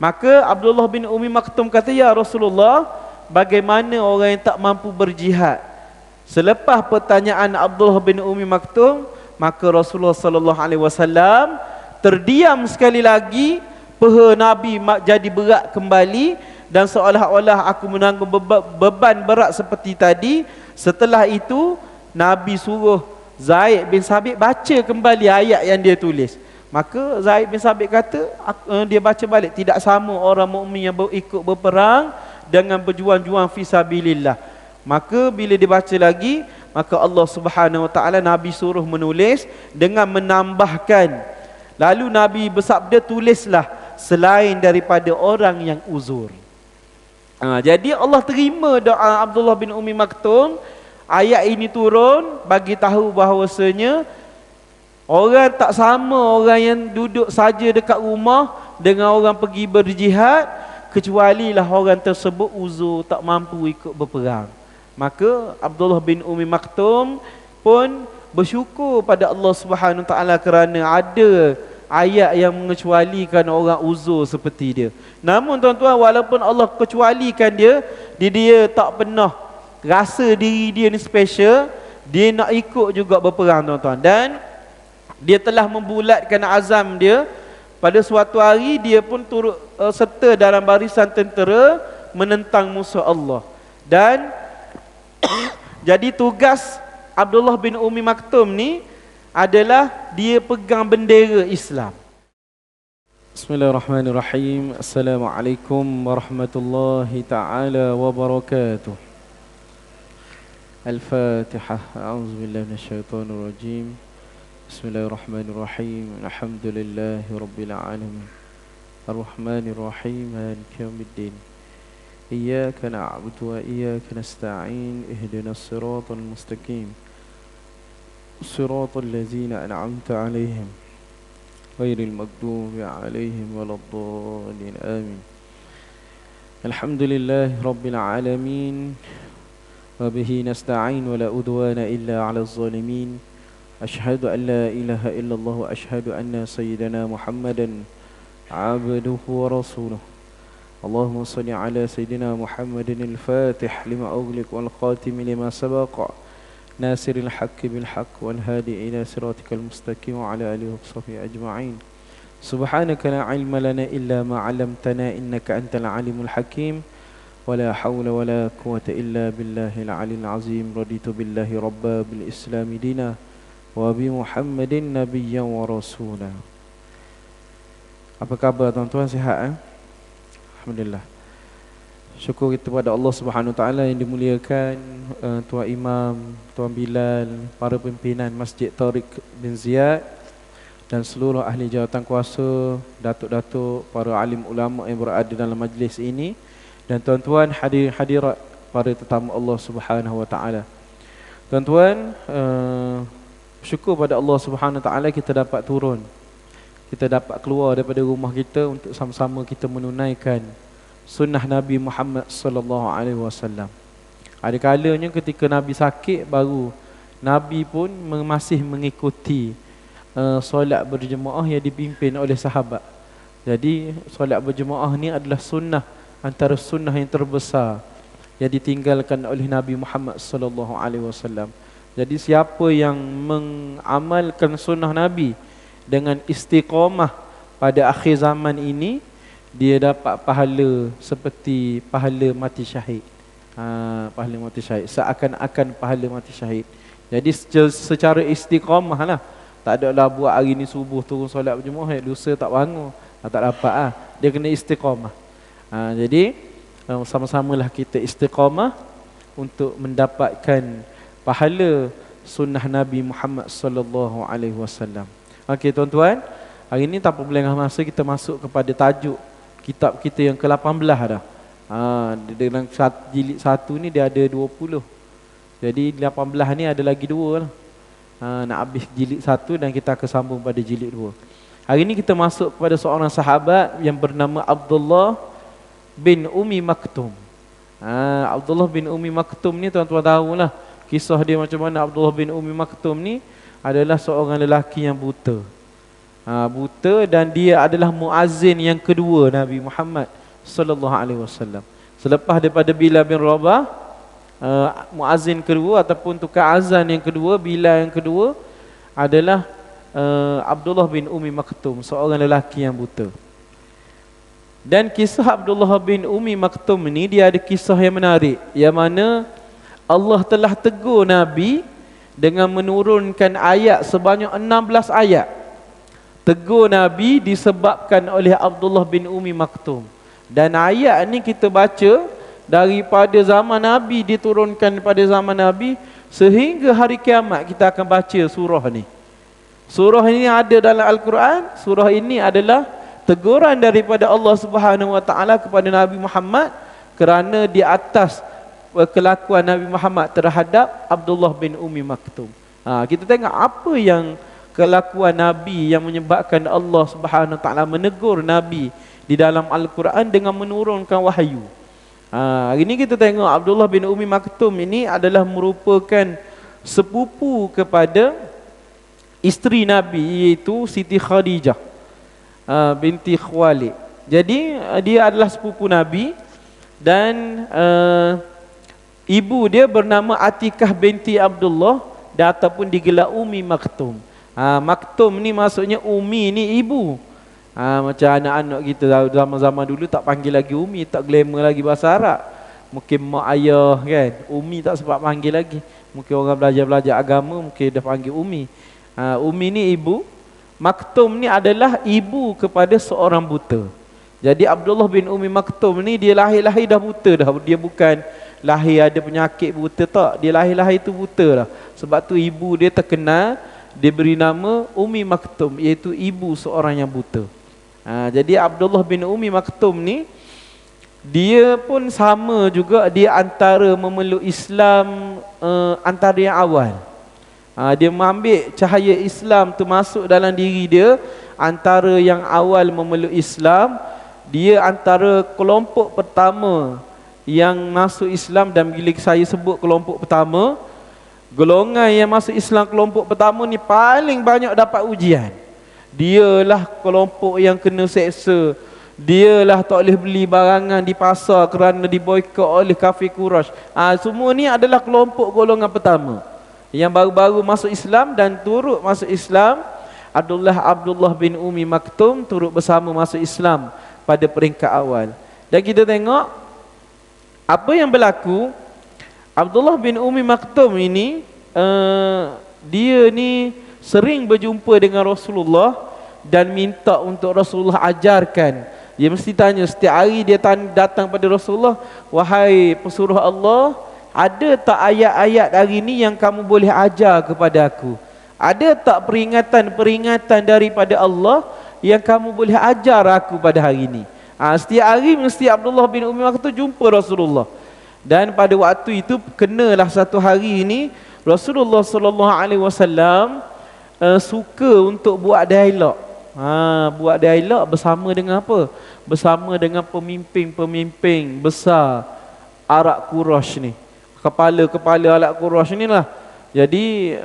Maka Abdullah bin Umi Maktum kata, ya Rasulullah, bagaimana orang yang tak mampu berjihad? Selepas pertanyaan Abdullah bin Umi Maktum, maka Rasulullah sallallahu alaihi wasallam terdiam sekali lagi. Peha Nabi jadi berat kembali, dan seolah-olah aku menanggung beban berat seperti tadi. Setelah itu Nabi suruh Zaid bin Sabit baca kembali ayat yang dia tulis. Maka Zaid bin Sabit kata, dia baca balik, tidak sama orang mukmin yang ikut berperang dengan berjuang-juang fi sabilillah. Maka bila dibaca lagi, maka Allah Subhanahu wa taala Nabi suruh menulis dengan menambahkan. Lalu Nabi bersabda, tulislah selain daripada orang yang uzur. Jadi Allah terima doa Abdullah bin Umi Maktum. Ayat ini turun bagi tahu bahawasanya orang tak sama orang yang duduk saja dekat rumah dengan orang pergi berjihad, kecuali lah orang tersebut uzur, tak mampu ikut berperang. Maka Abdullah bin Umi Maktum pun bersyukur pada Allah Subhanahu Wa Taala kerana ada ayat yang mengecualikan orang uzur seperti dia. Namun tuan-tuan, walaupun Allah kecualikan dia tak pernah rasa diri dia ni special. Dia nak ikut juga berperang, tuan-tuan. Dan dia telah membulatkan azam dia. Pada suatu hari dia pun turut serta dalam barisan tentera menentang musuh Allah. Dan jadi tugas Abdullah bin Umi Maktum ni adalah dia pegang bendera Islam. Bismillahirrahmanirrahim. Assalamualaikum warahmatullahi taala wabarakatuh. Al-Fatihah. A'udzubillahi minasyaitonir rajim. Bismillahirrahmanirrahim. Alhamdulillahi rabbil alamin. Ar-Rahmanir Rahim. Maliki yaumiddin. Iyyaka na'budu wa iyyaka nasta'in. Ihdinas siratal mustaqim. Siratal ladzina an'amta 'alaihim ghairil maghdubi 'alaihim waladdallin. Amin. Alhamdulillahi rabbil alamin. Wa bihi nasta'in wa la udwana illa 'alal zalimin. Ashhadu an la ilaha illallah wa ashhadu anna sayyidana Muhammadan 'abduhu wa rasuluh. Allahumma salli ala sayyidina Muhammadin al-Fatih lima ughliq wal khatim lima sabaqa nasiril haqqi bil haqq wal hadi ila siratikal mustaqim wa ala alihi wa sahbihi ajma'in. Subhanaka la ilma lana illa ma 'allamtana innaka antal alimul hakim. ولا حول ولا قوة إلا بالله العلي العظيم. رضيت بالله ربا بالإسلام دينا وبمحمد نبيا ورسولا. Apa khabar tuan-tuan, sihat? Alhamdulillah. Syukur kita kepada Allah Subhanahu Wa Taala yang dimuliakan, Tuan Imam, Tuan Bilal, para pimpinan Masjid Tariq bin Ziyad dan seluruh ahli jawatan kuasa, datuk-datuk, para alim ulama yang berada dalam majlis ini, dan tuan-tuan hadirat para tetamu Allah Subhanahu Wa Taala. Tuan-tuan, syukur pada Allah Subhanahu Wa Taala kita dapat turun. Kita dapat keluar daripada rumah kita untuk sama-sama kita menunaikan sunnah Nabi Muhammad sallallahu alaihi wasallam. Ada kalanya ketika Nabi sakit baru Nabi pun masih mengikuti solat berjemaah yang dipimpin oleh sahabat. Jadi solat berjemaah ni adalah sunnah, antara sunnah yang terbesar yang ditinggalkan oleh Nabi Muhammad sallallahu alaihi wasallam. Jadi siapa yang mengamalkan sunnah Nabi dengan istiqamah pada akhir zaman ini, dia dapat pahala seperti pahala mati syahid. Pahala mati syahid, seakan-akan pahala mati syahid. Jadi secara istiqamah lah. Tak ada lah buat hari ni subuh turun solat berjemaah, lusa tak bangun, tak dapat. Dia kena istiqamah. Jadi sama-samalah kita istiqamah untuk mendapatkan pahala sunnah Nabi Muhammad sallallahu alaihi wasallam. Okey tuan-tuan, hari ini tanpa melengah masa kita masuk kepada tajuk kitab kita yang ke-18 dah. Dalam jilid 1 ni dia ada 20. Jadi 18 ni ada lagi 2 lah. Nak habis jilid 1 dan kita akan sambung pada jilid 2. Hari ini kita masuk kepada seorang sahabat yang bernama Abdullah bin Umi Maktum. Abdullah bin Umi Maktum ni tuan-tuan tahulah kisah dia macam mana. Abdullah bin Umi Maktum ni adalah seorang lelaki yang buta. Buta, dan dia adalah muazzin yang kedua Nabi Muhammad sallallahu alaihi wasallam. Selepas daripada Bilal bin Rabah, muazzin kedua ataupun tukar azan yang kedua, Bilal yang kedua adalah Abdullah bin Ummi Maktum, seorang lelaki yang buta. Dan kisah Abdullah bin Ummi Maktum ni dia ada kisah yang menarik, yang mana Allah telah tegur Nabi dengan menurunkan ayat sebanyak 16 ayat. Tegur Nabi disebabkan oleh Abdullah bin Ummi Maktum. Dan ayat ni kita baca daripada zaman Nabi, diturunkan pada zaman Nabi sehingga hari kiamat kita akan baca surah ni. Surah ini ada dalam Al-Quran. Surah ini adalah teguran daripada Allah Subhanahu wa taala kepada Nabi Muhammad kerana di atas kelakuan Nabi Muhammad terhadap Abdullah bin Ummi Maktum. Kita tengok apa yang kelakuan Nabi yang menyebabkan Allah Subhanahu wa taala menegur Nabi di dalam Al-Quran dengan menurunkan wahyu. Hari ini kita tengok Abdullah bin Ummi Maktum ini adalah merupakan sepupu kepada isteri Nabi, iaitu Siti Khadijah binti Khuwailid. Jadi dia adalah sepupu Nabi, dan ibu dia bernama Atikah binti Abdullah, dan ataupun digelar Ummi Maktum. Maktum ni maksudnya Umi ni ibu. Macam anak-anak kita zaman-zaman dulu tak panggil lagi Umi, tak glamour lagi bahasa Arab. Mungkin mak ayah kan, Umi tak sebab panggil lagi. Mungkin orang belajar agama mungkin dah panggil Umi. Umi ni ibu. Maktum ni adalah ibu kepada seorang buta. Jadi Abdullah bin Ummi Maktum ni dia lahir-lahir dah buta dah. Dia bukan lahir ada penyakit buta, tak. Dia lahir-lahir tu buta dah. Sebab tu ibu dia terkenal, dia beri nama Ummi Maktum, iaitu ibu seorang yang buta. Jadi Abdullah bin Ummi Maktum ni dia pun sama juga, dia antara memeluk Islam antara yang awal. Dia mengambil cahaya Islam tu masuk dalam diri dia, antara yang awal memeluk Islam. Dia antara kelompok pertama yang masuk Islam, dan bila saya sebut kelompok pertama, golongan yang masuk Islam kelompok pertama ni paling banyak dapat ujian. Dialah kelompok yang kena seksa. Dialah tak boleh beli barangan di pasar kerana diboikot oleh kafir Quraisy. Semua ni adalah kelompok golongan pertama yang baru-baru masuk Islam, dan turut masuk Islam Abdullah bin Ummi Maktum turut bersama masuk Islam pada peringkat awal. Dan kita tengok apa yang berlaku. Abdullah bin Ummi Maktum ini dia ni sering berjumpa dengan Rasulullah dan minta untuk Rasulullah ajarkan. Dia mesti tanya setiap hari, dia datang pada Rasulullah, "Wahai pesuruh Allah, ada tak ayat-ayat hari ni yang kamu boleh ajar kepada aku? Ada tak peringatan-peringatan daripada Allah yang kamu boleh ajar aku pada hari ni?" Setiap hari mesti Abdullah bin Ummi Maktum jumpa Rasulullah. Dan pada waktu itu kenalah satu hari ini Rasulullah sallallahu alaihi wasallam suka untuk buat dialog. Buat dialog bersama dengan apa? Bersama dengan pemimpin-pemimpin besar Arab Quraisy ni. Kepala-kepala Arab Quraisy ni lah. Jadi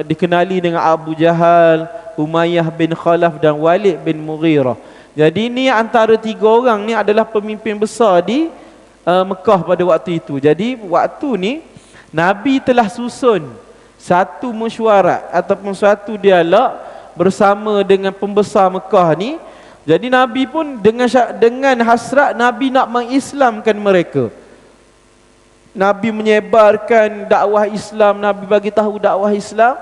dikenali dengan Abu Jahal, Umayyah bin Khalaf dan Walid bin Mughirah. Jadi ni antara tiga orang ni adalah pemimpin besar di Mekah pada waktu itu. Jadi waktu ni Nabi telah susun satu mesyuarat ataupun satu dialog bersama dengan pembesar Mekah ni. Jadi Nabi pun dengan hasrat Nabi nak mengislamkan mereka. Nabi menyebarkan dakwah Islam, Nabi bagi tahu dakwah Islam.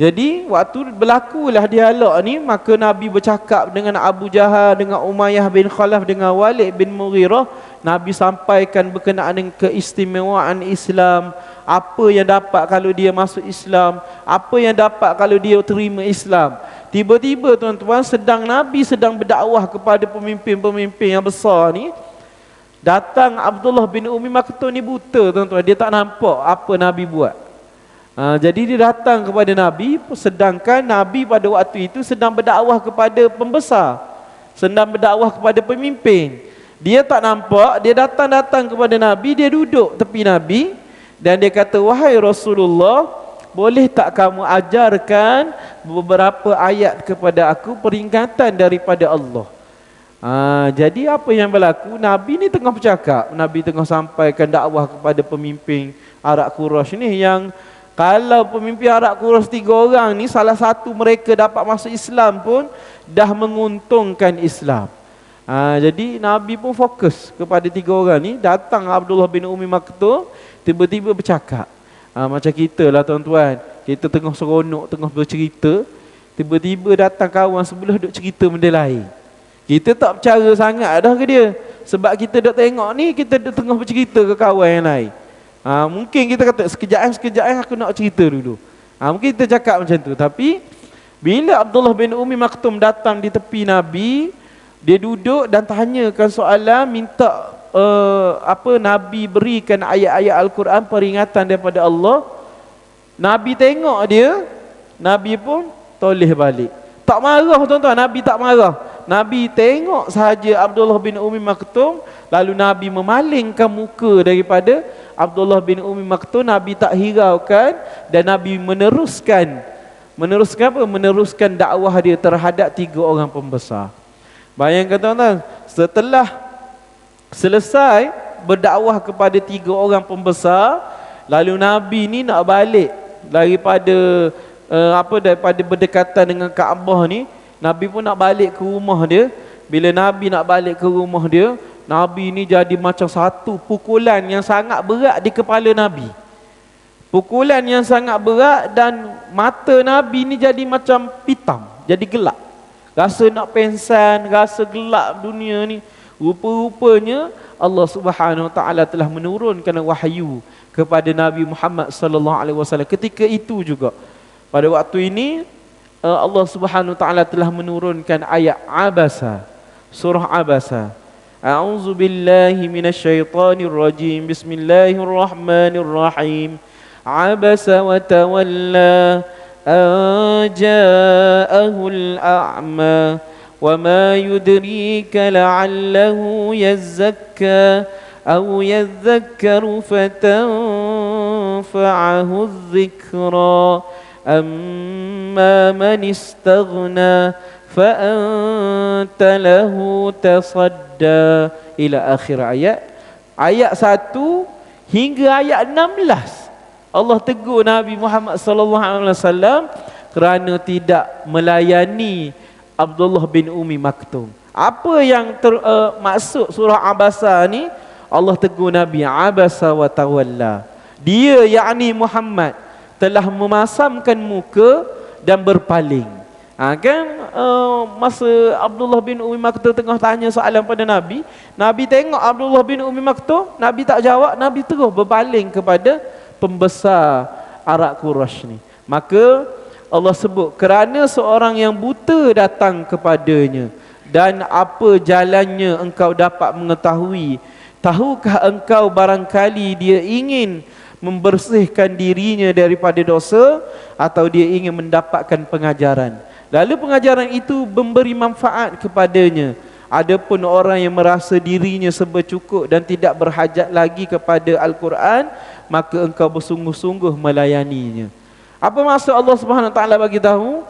Jadi waktu berlakulah dialog ni, maka Nabi bercakap dengan Abu Jahal, dengan Umayyah bin Khalaf, dengan Walid bin Mughirah. Nabi sampaikan berkenaan dengan keistimewaan Islam, apa yang dapat kalau dia masuk Islam, apa yang dapat kalau dia terima Islam. Tiba-tiba tuan-tuan, Nabi sedang berdakwah kepada pemimpin-pemimpin yang besar ni, datang Abdullah bin Ummi Maktum ni buta tuan-tuan, dia tak nampak apa Nabi buat. Jadi dia datang kepada Nabi, sedangkan Nabi pada waktu itu sedang berdakwah kepada pembesar, sedang berdakwah kepada pemimpin. Dia tak nampak, dia datang kepada Nabi, dia duduk tepi Nabi dan dia kata, "Wahai Rasulullah, boleh tak kamu ajarkan beberapa ayat kepada aku peringatan daripada Allah. Jadi apa yang berlaku? Nabi ni tengah bercakap, Nabi tengah sampaikan dakwah kepada pemimpin Arab Quraisy ni, yang kalau pemimpin Arab Quraisy 3 orang ni salah satu mereka dapat masuk Islam pun dah menguntungkan Islam. Jadi Nabi pun fokus kepada 3 orang ni. Datang Abdullah bin Umi Maktum, tiba-tiba bercakap. Macam kita lah tuan-tuan, kita tengah seronok, tengah bercerita, tiba-tiba datang kawan sebelah duk cerita benda lain. Kita tak bercara sangat dah ke dia, sebab kita duk tengok ni, kita duk tengah bercerita ke kawan yang lain. Mungkin kita kata sekejap aku nak cerita dulu. Mungkin kita cakap macam tu. Tapi bila Abdullah bin Umi Maktum datang di tepi Nabi, dia duduk dan tanyakan soalan, minta Nabi berikan ayat-ayat Al-Quran peringatan daripada Allah. Nabi tengok dia, Nabi pun toleh balik. Tak marah tuan-tuan, Nabi tak marah. Nabi tengok sahaja Abdullah bin Umi Maktum, lalu Nabi memalingkan muka daripada Abdullah bin Umi Maktum. Nabi tak hiraukan, dan Nabi meneruskan apa? Meneruskan dakwah dia terhadap 3 orang pembesar. Bayangkan tuan-tuan, setelah selesai berdakwah kepada 3 orang pembesar, lalu Nabi ni nak balik daripada daripada berdekatan dengan Kaabah ni, Nabi pun nak balik ke rumah dia. Bila Nabi nak balik ke rumah dia, Nabi ni jadi macam satu pukulan yang sangat berat di kepala Nabi. Pukulan yang sangat berat, dan mata Nabi ni jadi macam pitam, jadi gelap. Rasa nak pengsan, rasa gelap dunia ni. Rupa-rupanya Allah Subhanahu Wa Taala telah menurunkan wahyu kepada Nabi Muhammad sallallahu alaihi wasallam. Ketika itu juga, pada waktu ini, Allah Subhanahu Wa Taala telah menurunkan ayat Abasa, surah Abasa. A'udzu billahi minasyaitonir rajim. Bismillahirrahmanirrahim. Abasa wa tawalla an ja'ahul a'ma wa ma yudrika la'allahu yazzakka aw yadhakkaru fatanfa'ahu adh-dhikra amma man istaghna fa anta lahu tasadda, ila akhir ayat. Ayat 1 hingga ayat 16 Allah tegur Nabi Muhammad sallallahu alaihi wasallam kerana tidak melayani Abdullah bin Umi Maktum. Apa yang maksud surah Abasa ni? Allah tegur Nabi, Abasa wa tawalla. Dia, yakni Muhammad, telah memasamkan muka dan berpaling. Masa Abdullah bin Umi Maktum tengah tanya soalan pada Nabi, Nabi tengok Abdullah bin Umi Maktum, Nabi tak jawab, Nabi terus berpaling kepada pembesar Arab Quraisy ni. Maka Allah sebut, kerana seorang yang buta datang kepadanya, dan apa jalannya engkau dapat mengetahui? Tahukah engkau barangkali dia ingin membersihkan dirinya daripada dosa, atau dia ingin mendapatkan pengajaran, lalu pengajaran itu memberi manfaat kepadanya. Adapun orang yang merasa dirinya serba cukup dan tidak berhajat lagi kepada Al-Quran, maka engkau bersungguh-sungguh melayaninya. Apa maksud Allah Subhanahu Wa Taala bagi tahu?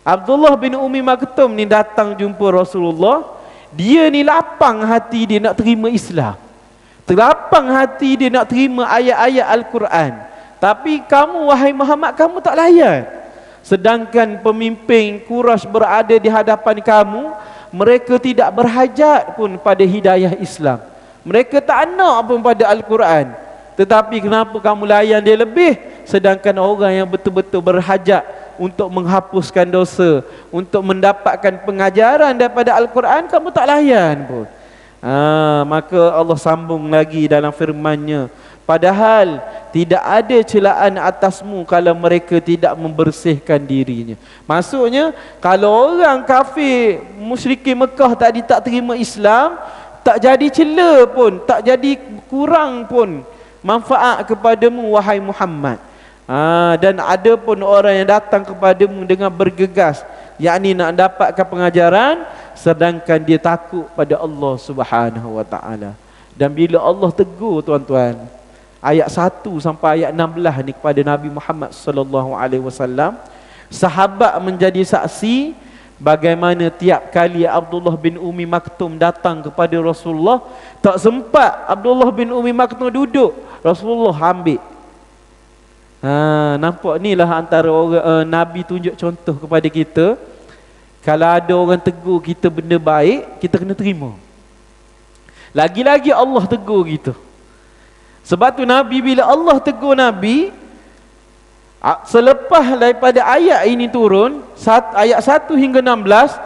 Abdullah bin Umi Maktum ni datang jumpa Rasulullah. Dia ni lapang hati dia nak terima Islam, terlapang hati dia nak terima ayat-ayat Al-Quran. Tapi kamu, wahai Muhammad, kamu tak layan. Sedangkan pemimpin Quraisy berada di hadapan kamu, mereka tidak berhajat pun pada hidayah Islam. Mereka tak nak pun pada Al-Quran. Tetapi kenapa kamu layan dia lebih? Sedangkan orang yang betul-betul berhajat untuk menghapuskan dosa, untuk mendapatkan pengajaran daripada Al-Quran, kamu tak layan pun. Maka Allah sambung lagi dalam firman-Nya, padahal tidak ada celaan atasmu kalau mereka tidak membersihkan dirinya. Maksudnya, kalau orang kafir musyrikin Mekah tadi tak terima Islam, tak jadi cela pun, tak jadi kurang pun manfaat kepadamu, wahai Muhammad. Dan ada pun orang yang datang kepadamu dengan bergegas, yakni nak dapatkan pengajaran, sedangkan dia takut pada Allah Subhanahu Wa Taala. Dan bila Allah tegur, tuan-tuan, ayat 1 sampai ayat 16 ni kepada Nabi Muhammad sallallahu alaihi wasallam. Sahabat menjadi saksi bagaimana tiap kali Abdullah bin Umi Maktum datang kepada Rasulullah, tak sempat Abdullah bin Umi Maktum duduk, Rasulullah ambil. Nampak ni lah antara orang Nabi tunjuk contoh kepada kita. Kalau ada orang tegur kita benda baik, kita kena terima. Lagi-lagi Allah tegur kita. Sebab tu Nabi, bila Allah tegur Nabi, selepas daripada ayat ini turun, ayat 1 hingga 16,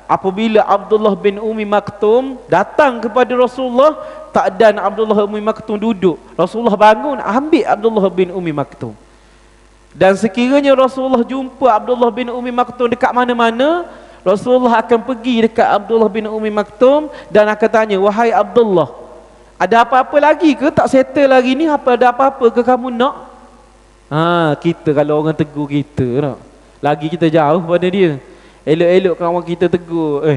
apabila Abdullah bin Umi Maktum datang kepada Rasulullah, tak dan Abdullah bin Umi Maktum duduk, Rasulullah bangun ambil Abdullah bin Umi Maktum. Dan sekiranya Rasulullah jumpa Abdullah bin Umi Maktum dekat mana-mana, Rasulullah akan pergi dekat Abdullah bin Umi Maktum dan akan tanya, wahai Abdullah, ada apa-apa lagi ke? Tak settle lagi ni? Ada apa-apa ke kamu nak? Kita kalau orang tegur kita tak? Lagi kita jauh pada dia. Elok-elok kawan kita tegur,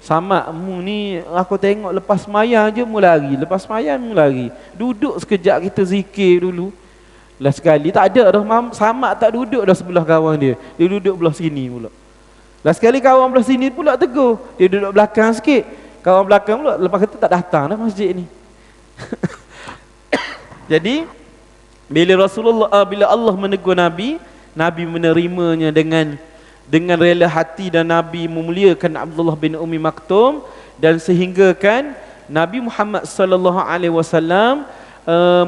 Samat mu ni aku tengok lepas sembahyang je mu lari, lepas sembahyang mu lari. Duduk sekejap kita zikir dulu. Last sekali tak ada dah, Samat tak duduk dah sebelah kawan dia. Dia duduk belah sini pula. Last sekali kawan belah sini pula tegur, dia duduk belakang sikit. Kawan belakang pula lepas kata tak datang dah masjid ni. Jadi bila Allah menegur Nabi, Nabi menerimanya dengan rela hati, dan Nabi memuliakan Abdullah bin Umi Maktum, dan sehinggakan Nabi Muhammad sallallahu alaihi wasallam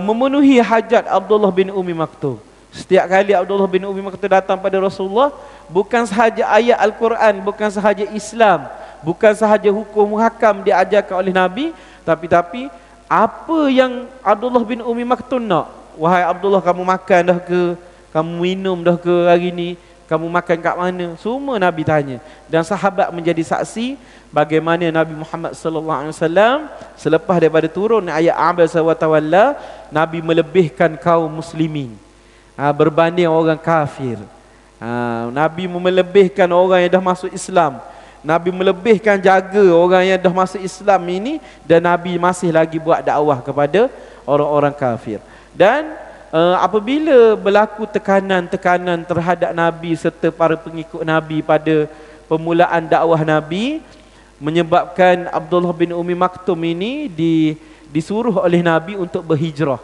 memenuhi hajat Abdullah bin Umi Maktum. Setiap kali Abdullah bin Umi Maktum datang pada Rasulullah, bukan sahaja ayat Al-Quran, bukan sahaja Islam, bukan sahaja hukum hakam diajarkan oleh Nabi, tapi apa yang Abdullah bin Umi Maktum nak. Wahai Abdullah, kamu makan dah ke? Kamu minum dah ke hari ni? Kamu makan kat mana? Semua Nabi tanya. Dan sahabat menjadi saksi bagaimana Nabi Muhammad sallallahu alaihi wasallam selepas daripada turun ayat Abasa wa Tawalla, Nabi melebihkan kaum muslimin berbanding orang kafir. Nabi melebihkan orang yang dah masuk Islam. Nabi melebihkan jaga orang yang dah masuk Islam ini, dan Nabi masih lagi buat dakwah kepada orang-orang kafir. Dan apabila berlaku tekanan-tekanan terhadap Nabi serta para pengikut Nabi pada permulaan dakwah Nabi, menyebabkan Abdullah bin Umi Maktum ini disuruh oleh Nabi untuk berhijrah.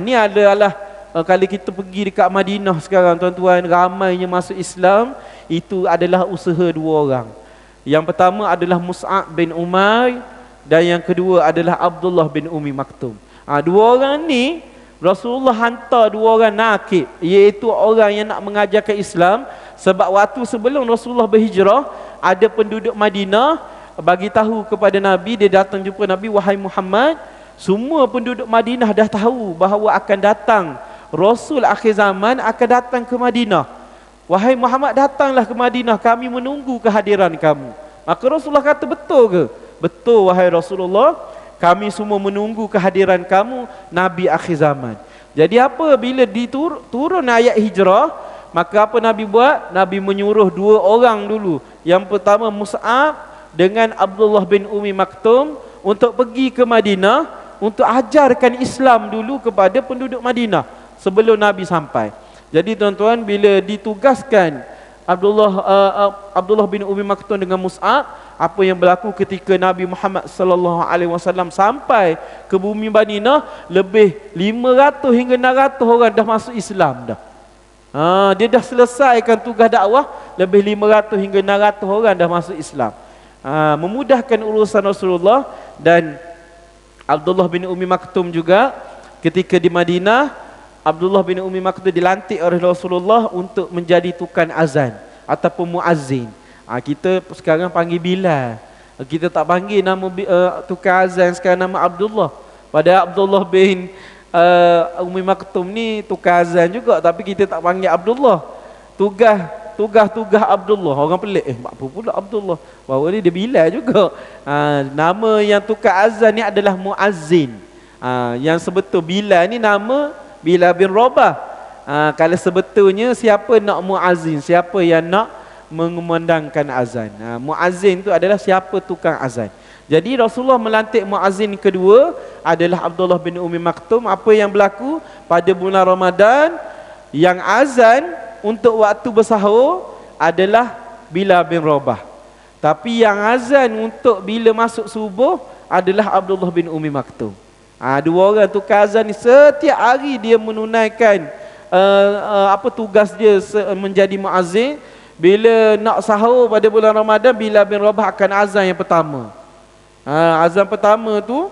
Ini adalah kalau kita pergi dekat Madinah sekarang, tuan-tuan, ramainya masuk Islam, itu adalah usaha dua orang. Yang pertama adalah Mus'ab bin Umair, dan yang kedua adalah Abdullah bin Umi Maktum. Dua orang ni Rasulullah hantar dua orang nakib, iaitu orang yang nak mengajarkan Islam. Sebab waktu sebelum Rasulullah berhijrah, ada penduduk Madinah bagi tahu kepada Nabi, dia datang jumpa Nabi, wahai Muhammad, semua penduduk Madinah dah tahu bahawa akan datang Rasul akhir zaman, akan datang ke Madinah. Wahai Muhammad, datanglah ke Madinah, kami menunggu kehadiran kamu. Maka Rasulullah kata, betul ke? Betul wahai Rasulullah, kami semua menunggu kehadiran kamu, Nabi akhir zaman. Jadi apa bila turun ayat hijrah, maka apa Nabi buat? Nabi menyuruh dua orang dulu. Yang pertama Mus'ab dengan Abdullah bin Umi Maktum untuk pergi ke Madinah untuk ajarkan Islam dulu kepada penduduk Madinah sebelum Nabi sampai. Jadi tuan-tuan, bila ditugaskan Abdullah bin Umi Maktum dengan Mus'ab, apa yang berlaku ketika Nabi Muhammad sallallahu alaihi wasallam sampai ke bumi Madinah, lebih 500 hingga 600 orang dah masuk Islam dah. Dia dah selesaikan tugas dakwah, lebih 500 hingga 600 orang dah masuk Islam. Memudahkan urusan Rasulullah. Dan Abdullah bin Umi Maktum juga ketika di Madinah, Abdullah bin Umi Maktum dilantik oleh Rasulullah untuk menjadi tukang azan ataupun muazzin. Kita sekarang panggil Bilal. Kita tak panggil nama tukang azan sekarang nama Abdullah. Padahal Abdullah bin Umi Maktum ni tukang azan juga, tapi kita tak panggil Abdullah. Tugas Abdullah. Orang pelik, apa pula Abdullah? Bahawa dia Bilal juga. Nama yang tukang azan ni adalah muazzin. Yang sebetul Bilal ni nama Bilal bin Rabah. Kalau sebetulnya siapa nak muazzin, siapa yang nak mengumandangkan azan. Muazzin tu adalah siapa tukang azan. Jadi Rasulullah melantik muazzin kedua adalah Abdullah bin Ummi Maktum. Apa yang berlaku pada bulan Ramadan, yang azan untuk waktu bersahur adalah Bilal bin Rabah. Tapi yang azan untuk bila masuk subuh adalah Abdullah bin Ummi Maktum. Dua orang tu azan ni setiap hari dia menunaikan tugas dia menjadi muazzin. Bila nak sahur pada bulan Ramadan, Bilal bin Rabah akan azan yang pertama. Azan pertama tu,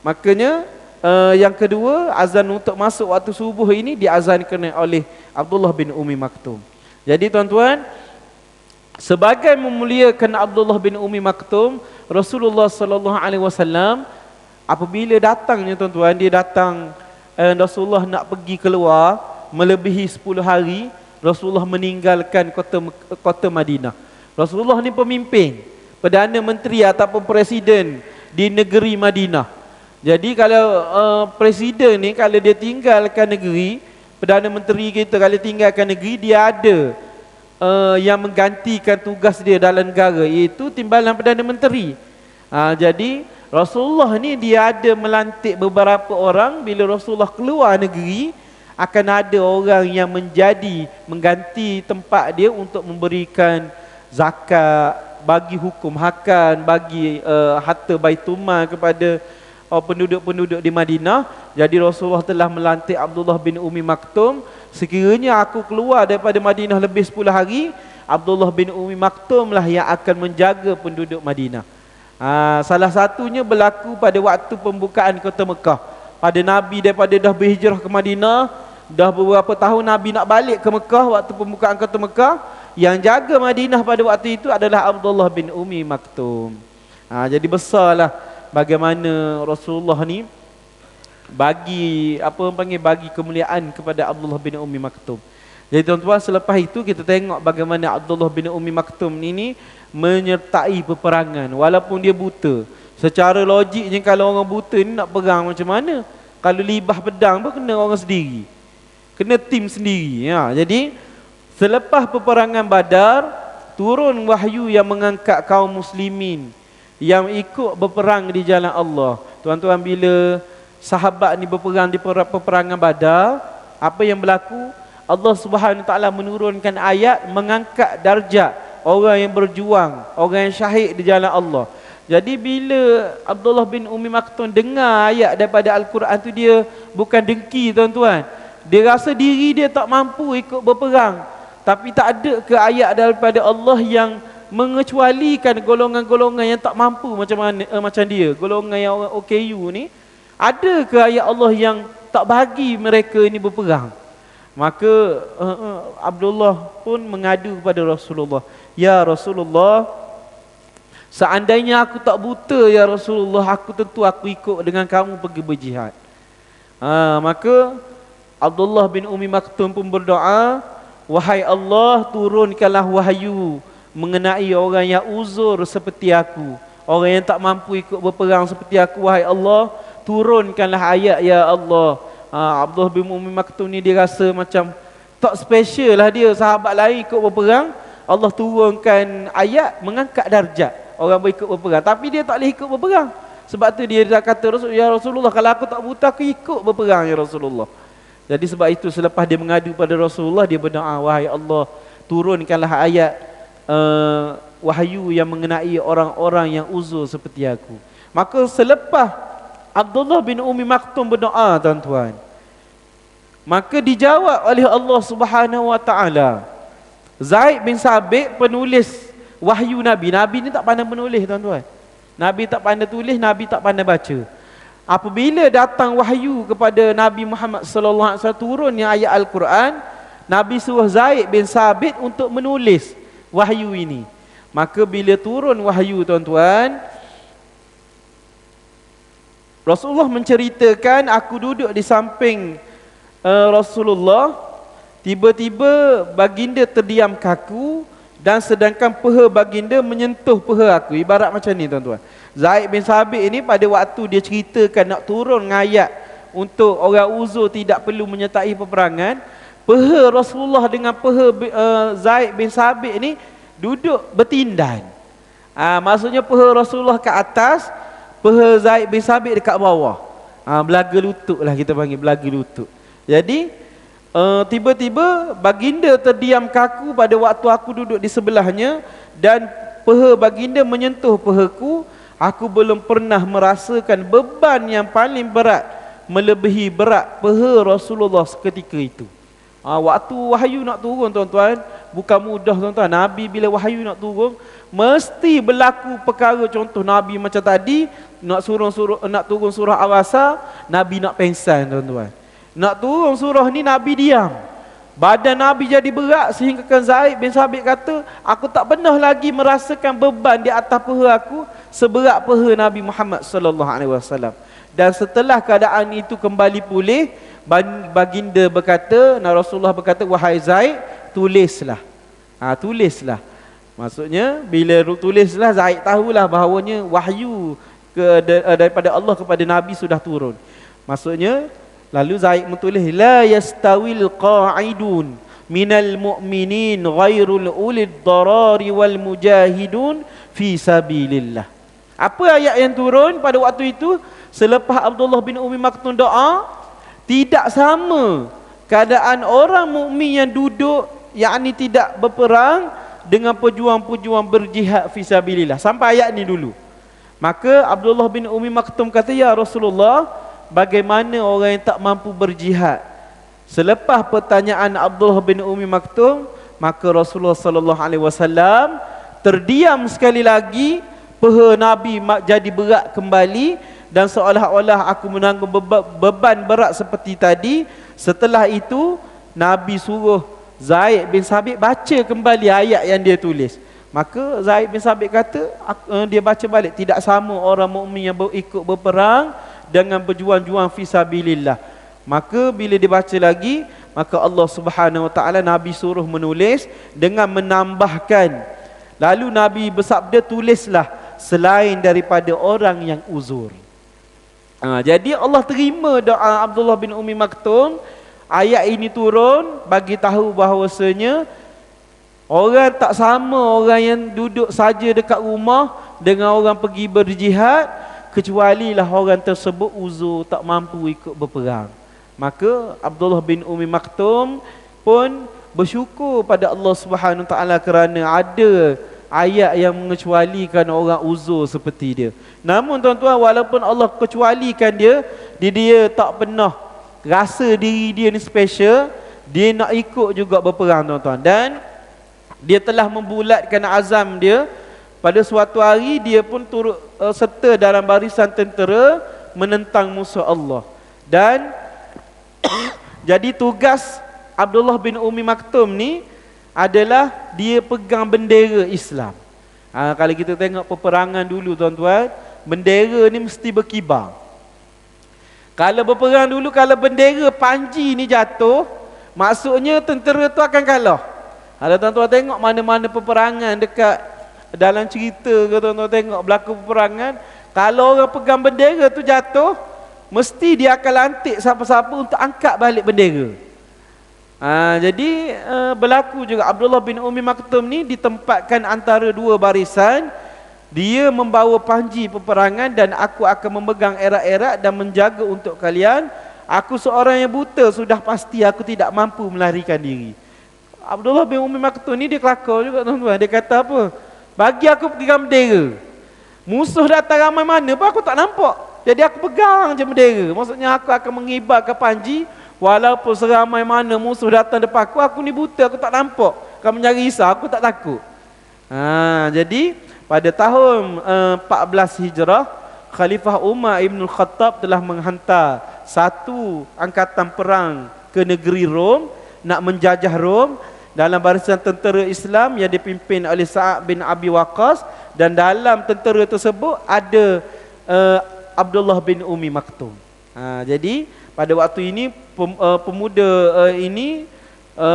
makanya yang kedua azan untuk masuk waktu subuh ini diazankan oleh Abdullah bin Ummi Maktum. Jadi tuan-tuan, sebagai memuliakan Abdullah bin Ummi Maktum, Rasulullah sallallahu alaihi wasallam apabila datangnya tuan-tuan, dia datang, Rasulullah nak pergi keluar melebihi 10 hari, Rasulullah meninggalkan kota Madinah. Rasulullah ni pemimpin, Perdana Menteri ataupun Presiden di negeri Madinah. Jadi kalau Presiden ni, kalau dia tinggalkan negeri, Perdana Menteri kita kalau tinggalkan negeri, dia ada yang menggantikan tugas dia dalam negara, iaitu timbalan Perdana Menteri. Jadi Rasulullah ni dia ada melantik beberapa orang. Bila Rasulullah keluar negeri, akan ada orang yang mengganti tempat dia untuk memberikan zakat, bagi hukum hakan, bagi harta Baitulmal kepada penduduk-penduduk di Madinah. Jadi Rasulullah telah melantik Abdullah bin Ummi Maktum. Sekiranya aku keluar daripada Madinah lebih 10 hari, Abdullah bin Ummi Maktum lah yang akan menjaga penduduk Madinah. Salah satunya berlaku pada waktu pembukaan kota Mekah. Pada Nabi daripada dah berhijrah ke Madinah, dah beberapa tahun Nabi nak balik ke Mekah, waktu pembukaan kota Mekah, yang jaga Madinah pada waktu itu adalah Abdullah bin Ummi Maktum. Jadi besarlah bagaimana Rasulullah ni bagi bagi kemuliaan kepada Abdullah bin Ummi Maktum. Jadi tuan-tuan, selepas itu kita tengok bagaimana Abdullah bin Ummi Maktum ini menyertai peperangan walaupun dia buta. Secara logiknya kalau orang buta ni nak perang macam mana? Kalau libah pedang pun kena orang sendiri, kena tim sendiri. Jadi selepas peperangan Badar, turun wahyu yang mengangkat kaum muslimin yang ikut berperang di jalan Allah. Tuan-tuan, bila sahabat ni berperang di peperangan Badar, apa yang berlaku? Allah Subhanahu Wa Taala menurunkan ayat mengangkat darjat orang yang berjuang, orang yang syahid di jalan Allah. Jadi bila Abdullah bin Ummi Maktum dengar ayat daripada Al-Quran tu, dia bukan dengki tuan-tuan. Dia rasa diri dia tak mampu ikut berperang. Tapi tak ada ke ayat daripada Allah yang mengecualikan golongan-golongan yang tak mampu macam dia, golongan yang orang OKU ni? Ada ke ayat Allah yang tak bagi mereka ini berperang? Maka Abdullah pun mengadu kepada Rasulullah, ya Rasulullah, seandainya aku tak buta ya Rasulullah, aku ikut dengan kamu pergi berjihad. Maka Abdullah bin Ummi Maktum pun berdoa, wahai Allah, turunkanlah wahyu mengenai orang yang uzur seperti aku, orang yang tak mampu ikut berperang seperti aku. Wahai Allah, turunkanlah ayat ya Allah. Abdullah bin Ummi Maktum ni dia rasa macam tak special lah dia, sahabat lain ikut berperang, Allah turunkan ayat mengangkat darjat orang berikut berperang, tapi dia tak boleh ikut berperang. Sebab tu dia dah kata, ya Rasulullah, kalau aku tak buta, aku ikut berperang ya Rasulullah. Jadi sebab itu selepas dia mengadu pada Rasulullah, dia berdoa, wahai Allah, turunkanlah ayat wahyu yang mengenai orang-orang yang uzur seperti aku. Maka selepas Abdullah bin Ummi Maktum berdoa, tuan-tuan, maka dijawab oleh Allah Subhanahu Wa Taala. Zaid bin Sabit, penulis wahyu Nabi. Nabi ni tak pandai menulis tuan-tuan. Nabi tak pandai tulis, Nabi tak pandai baca. Apabila datang wahyu kepada Nabi Muhammad sallallahu alaihi wasallam, turunnya ayat Al-Quran, Nabi suruh Zaid bin Sabit untuk menulis wahyu ini. Maka bila turun wahyu tuan-tuan, Rasulullah menceritakan, aku duduk di samping Rasulullah, tiba-tiba baginda terdiam kaku, dan sedangkan peha baginda menyentuh peha aku. Ibarat macam ni tuan-tuan. Zaid bin Sabit ini pada waktu dia ceritakan nak turun ayat untuk orang uzur tidak perlu menyertai peperangan, peha Rasulullah dengan peha Zaid bin Sabit ini duduk bertindan. Maksudnya peha Rasulullah ke atas, peha Zaid bin Sabit dekat bawah. Belaga lutut lah kita panggil, belaga lutut. Jadi tiba-tiba baginda terdiam kaku pada waktu aku duduk di sebelahnya, dan peha baginda menyentuh pehaku. Aku belum pernah merasakan beban yang paling berat melebihi berat peha Rasulullah seketika itu. Waktu wahyu nak turun tuan-tuan, bukan mudah tuan-tuan. Nabi bila wahyu nak turun, mesti berlaku perkara. Contoh Nabi macam tadi, nak turun surah Awasa, Nabi nak pengsan tuan-tuan. Nak turun surah ni Nabi diam. Badan Nabi jadi berat sehingga Zaid bin Sabit kata, aku tak pernah lagi merasakan beban di atas peha aku seberat peha Nabi Muhammad sallallahu alaihi wasallam. Dan setelah keadaan itu kembali pulih, baginda berkata, Rasulullah berkata, wahai Zaid, tulislah. Tulislah. Maksudnya bila tulislah, Zaid tahulah bahawanya wahyu daripada Allah kepada Nabi sudah turun. Maksudnya lalu Zaid menulis, la yastawil qa'idun minal mu'minin ghairul ulid darari wal mujahidun fi sabilillah. Apa ayat yang turun pada waktu itu? Selepas Abdullah bin Umi Maktum doa, tidak sama keadaan orang mukmin yang duduk, yakni tidak berperang, dengan pejuang-pejuang berjihad fi sabilillah. Sampai ayat ni dulu. Maka Abdullah bin Umi Maktum kata, ya Rasulullah, bagaimana orang yang tak mampu berjihad? Selepas pertanyaan Abdullah bin Umi Maktum, maka Rasulullah sallallahu alaihi wasallam terdiam sekali lagi. Peha Nabi jadi berat kembali, dan seolah-olah aku menanggung beban berat seperti tadi. Setelah itu Nabi suruh Zaid bin Sabit baca kembali ayat yang dia tulis. Maka Zaid bin Sabit kata, dia baca balik, tidak sama orang mukmin yang ikut berperang dengan berjuang-juang fi sabilillah. Maka bila dibaca lagi, maka Allah Subhanahu wa taala Nabi suruh menulis dengan menambahkan. Lalu Nabi bersabda, tulislah selain daripada orang yang uzur. Jadi Allah terima doa Abdullah bin Umi Maktum. Ayat ini turun bagi tahu bahawasanya orang tak sama orang yang duduk saja dekat rumah dengan orang pergi berjihad, kecuali lah orang tersebut uzur, tak mampu ikut berperang. Maka Abdullah bin Umi Maktum pun bersyukur pada Allah Subhanahu wa taala kerana ada ayat yang mengecualikan orang uzur seperti dia. Namun tuan-tuan, walaupun Allah kecualikan dia tak pernah rasa diri dia ni special. Dia nak ikut juga berperang tuan-tuan. Dan dia telah membulatkan azam dia. Pada suatu hari dia pun turut serta dalam barisan tentera menentang musuh Allah. Dan jadi tugas Abdullah bin Umi Maktum ni adalah dia pegang bendera Islam. Kalau kita tengok peperangan dulu tuan-tuan, bendera ni mesti berkibar. Kalau berperang dulu, kalau bendera panji ni jatuh, maksudnya tentera tu akan kalah. Kalau tuan-tuan tengok mana-mana peperangan dekat dalam cerita ke, tuan-tuan tengok berlaku peperangan, kalau orang pegang bendera tu jatuh, mesti dia akan lantik siapa-siapa untuk angkat balik bendera. Jadi berlaku juga Abdullah bin Umi Maktum ni ditempatkan antara dua barisan. Dia membawa panji peperangan, dan aku akan memegang erat-erat dan menjaga untuk kalian. Aku seorang yang buta, sudah pasti aku tidak mampu melarikan diri. Abdullah bin Umi Maktum ni dia kelakar juga tuan-tuan. Dia kata apa? Bagi aku pegang bendera, musuh datang ramai mana pun aku tak nampak, jadi aku pegang je bendera. Maksudnya aku akan mengibarkan panji, walaupun seramai mana musuh datang depan aku ni buta, aku tak nampak. Kamu nyari risau, aku tak takut. Jadi pada tahun 14 Hijrah, Khalifah Umar Ibn Khattab telah menghantar satu angkatan perang ke negeri Rom, nak menjajah Rom, dalam barisan tentera Islam yang dipimpin oleh Sa'ad bin Abi Waqqas. Dan dalam tentera tersebut ada Abdullah bin Umi Maktum. Jadi pada waktu ini pemuda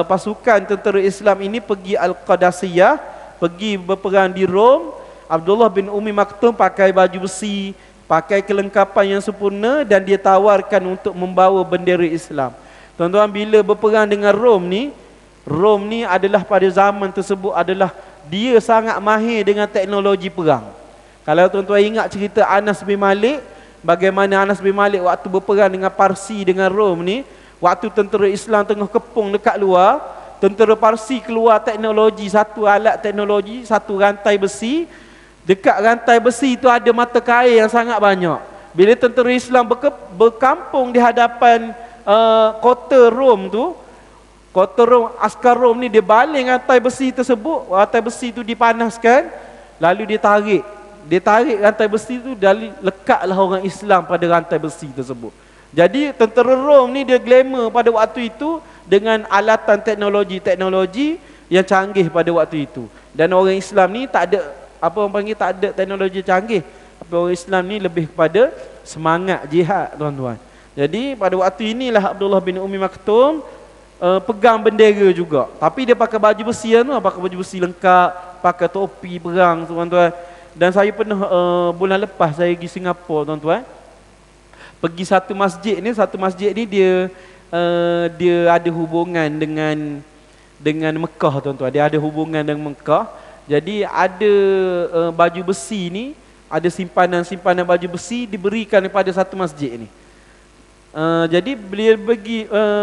pasukan tentera Islam ini pergi Al-Qadasiyah, pergi berperang di Rom. Abdullah bin Umi Maktum pakai baju besi, pakai kelengkapan yang sempurna, dan dia tawarkan untuk membawa bendera Islam. Tuan-tuan, bila berperang dengan Rom ni adalah pada zaman tersebut adalah dia sangat mahir dengan teknologi perang. Kalau tuan-tuan ingat cerita Anas bin Malik, bagaimana Anas bin Malik waktu berperang dengan Parsi dengan Rom ni, waktu tentera Islam tengah kepung dekat luar, tentera Parsi keluar teknologi, satu alat teknologi, satu rantai besi. Dekat rantai besi itu ada mata kail yang sangat banyak. Bila tentera Islam berkampung di hadapan kota Rom tu, kota Rom, askar Rom ni dia baling rantai besi tersebut, rantai besi tu dipanaskan, lalu dia tarik rantai besi tu, dan lekatlah orang Islam pada rantai besi tersebut. Jadi tentera Rom ni dia glamour pada waktu itu dengan alatan teknologi yang canggih pada waktu itu. Dan orang Islam ni tak ada, apa orang panggil, tak ada teknologi canggih. Tapi orang Islam ni lebih kepada semangat jihad, tuan-tuan. Jadi pada waktu inilah Abdullah bin Umi Maktum pegang bendera juga. Tapi dia pakai baju besi tu, pakai baju besi lengkap, pakai topi perang, tuan-tuan. Dan saya pernah bulan lepas saya pergi Singapura, tuan-tuan. Pergi satu masjid ni dia ada hubungan dengan Mekah, tuan-tuan. Dia ada hubungan dengan Mekah. Jadi ada baju besi ni, ada simpanan baju besi diberikan kepada satu masjid ni. Jadi beliau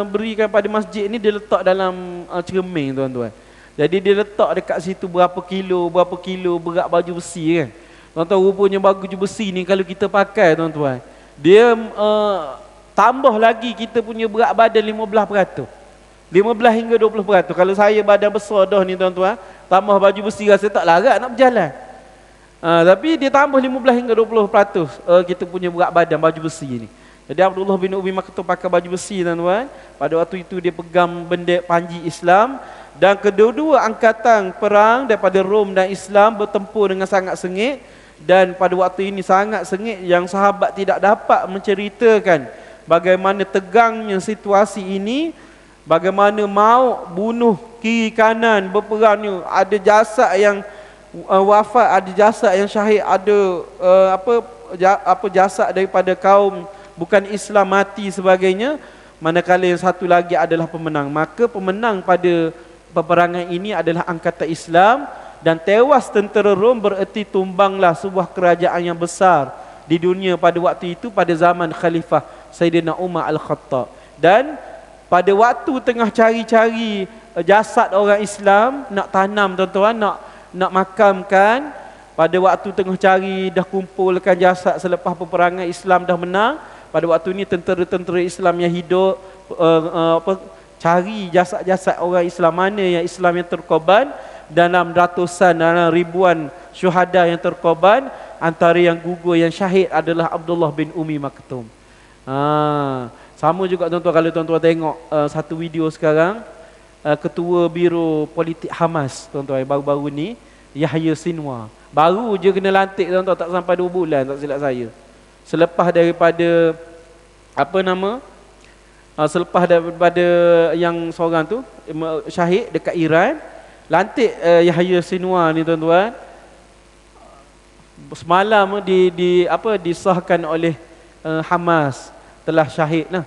berikan pada masjid ni, dia letak dalam cermin, tuan-tuan. Jadi dia letak dekat situ berapa kilo berat baju besi kan. Tuan-tuan, rupanya baju besi ni kalau kita pakai, tuan-tuan, dia tambah lagi kita punya berat badan 15%. 15 hingga 20%. Kalau saya badan besar dah ni, tuan-tuan, tambah baju besi rasa tak larat nak berjalan. Tapi dia tambah 15 hingga 20% kita punya berat badan baju besi ni. Jadi Abdullah bin Umi Maktum pakai baju besi, tuan-tuan. Pada waktu itu dia pegang bendera panji Islam, dan kedua-dua angkatan perang daripada Rom dan Islam bertempur dengan sangat sengit. Dan pada waktu ini sangat sengit yang sahabat tidak dapat menceritakan bagaimana tegangnya situasi ini, bagaimana maut bunuh kiri kanan berperangnya, ada jasad yang wafat, ada jasad yang syahid, ada jasad daripada kaum bukan Islam mati sebagainya, manakala yang satu lagi adalah pemenang. Maka pemenang pada peperangan ini adalah angkatan Islam, dan tewas tentera Rom bererti tumbanglah sebuah kerajaan yang besar di dunia pada waktu itu, pada zaman Khalifah Sayyidina Umar Al-Khattab. Dan pada waktu tengah cari-cari jasad orang Islam nak tanam, tuan-tuan, nak makamkan, pada waktu tengah cari, dah kumpulkan jasad selepas peperangan Islam dah menang. Pada waktu ini tentera-tentera Islam yang hidup cari jasad-jasad orang Islam mana yang Islam yang terkorban, dalam ratusan, dalam ribuan syuhada yang terkorban. Antara yang gugur, yang syahid adalah Abdullah bin Umi Maktum. Sama juga, tuan-tuan, kalau tuan-tuan tengok satu video sekarang, Ketua Biro Politik Hamas, tuan-tuan, baru-baru ni, Yahya Sinwar, baru je kena lantik, tuan-tuan, tak sampai 2 bulan tak silap saya. Selepas daripada selepas daripada yang seorang tu syahid dekat Iran, lantik Yahya Sinwar ni, tuan-tuan, semalam disahkan oleh Hamas telah syahid lah.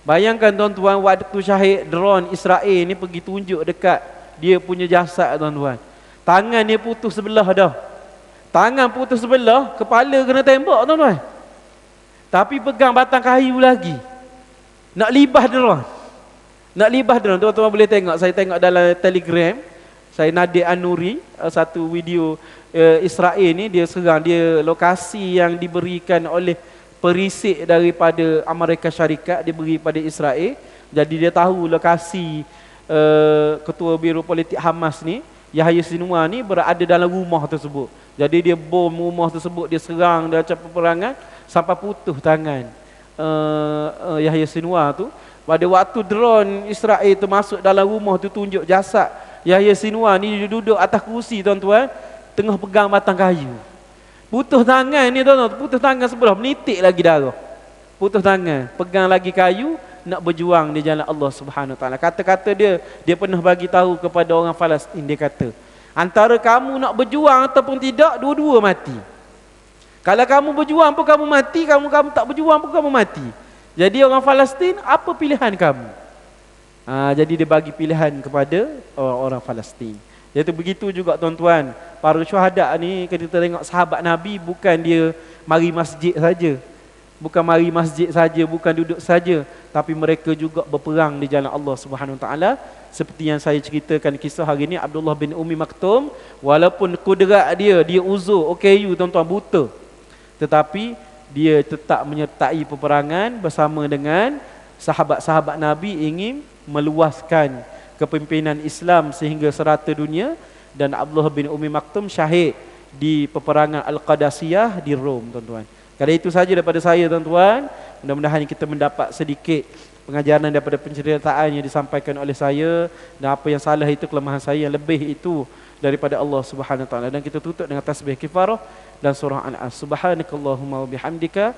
Bayangkan, tuan-tuan, waktu syahid, drone Israel ni pergi tunjuk dekat dia punya jasad, tuan-tuan. Tangan dia putus sebelah dah. Tangan putus sebelah, kepala kena tembak, tuan-tuan. Tapi pegang batang kayu lagi. Nak libah drone. Tuan-tuan boleh tengok, saya tengok dalam Telegram. Saya Nadir An-Nuri, satu video Israel ni, dia serang, dia lokasi yang diberikan oleh perisik daripada Amerika Syarikat, diberi pada Israel. Jadi dia tahu lokasi Ketua Biro Politik Hamas ni, Yahya Sinwar ni, berada dalam rumah tersebut. Jadi dia bom rumah tersebut, dia serang dalam peperangan sampai putus tangan Yahya Sinwar tu. Pada waktu drone Israel tu masuk dalam rumah tu, tunjuk jasad Yahya Sinwar ni, dia duduk atas kursi, tuan-tuan, tengah pegang batang kayu. Putus tangan ni, tuan-tuan, putus tangan sebelah, menitik lagi darah. Putus tangan, pegang lagi kayu, nak berjuang di jalan Allah Subhanahu Wa Taala. Kata-kata dia pernah bagi tahu kepada orang Palestin, dia kata, antara kamu nak berjuang ataupun tidak, dua-dua mati. Kalau kamu berjuang pun kamu mati, kamu tak berjuang pun kamu mati. Jadi orang Palestin, apa pilihan kamu? Jadi dia bagi pilihan kepada orang Palestin. Iaitu begitu juga tuan-tuan. Para syuhada ni kita tengok sahabat Nabi bukan dia mari masjid saja. Bukan mari masjid saja, bukan duduk saja, tapi mereka juga berperang di jalan Allah Subhanahu Wa Taala. Seperti yang saya ceritakan kisah hari ini, Abdullah bin Ummi Maktum, walaupun kudrat dia uzur, OKU tuan-tuan, buta, tetapi dia tetap menyertai peperangan bersama dengan sahabat-sahabat Nabi ingin meluaskan kepimpinan Islam sehingga serata dunia. Dan Abdullah bin Ummi Maktum syahid di peperangan Al-Qadasiyah di Rom, tuan-tuan. Kali itu saja daripada saya, tuan-tuan. Mudah-mudahan kita mendapat sedikit pengajaran daripada penceritaan yang disampaikan oleh saya, dan apa yang salah itu kelemahan saya, yang lebih itu daripada Allah Subhanahu Wa Taala. Dan kita tutup dengan tasbih kifarah dan surah An-As. Subhanakallahumma wa bihamdika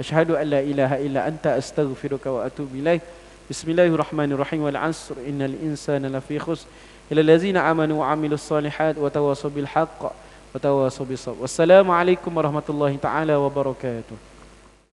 asyhadu an la ilaha illa anta astaghfiruka wa atubu ilaik. Bismillahirrahmanirrahim. Wal 'asr innal insana lafi khusr illa allazina amanu wa 'amilus solihat wa tawassaw bil haqq wa tawassaw bis sabr. Wassalamualaikum warahmatullahi taala wabarakatuh.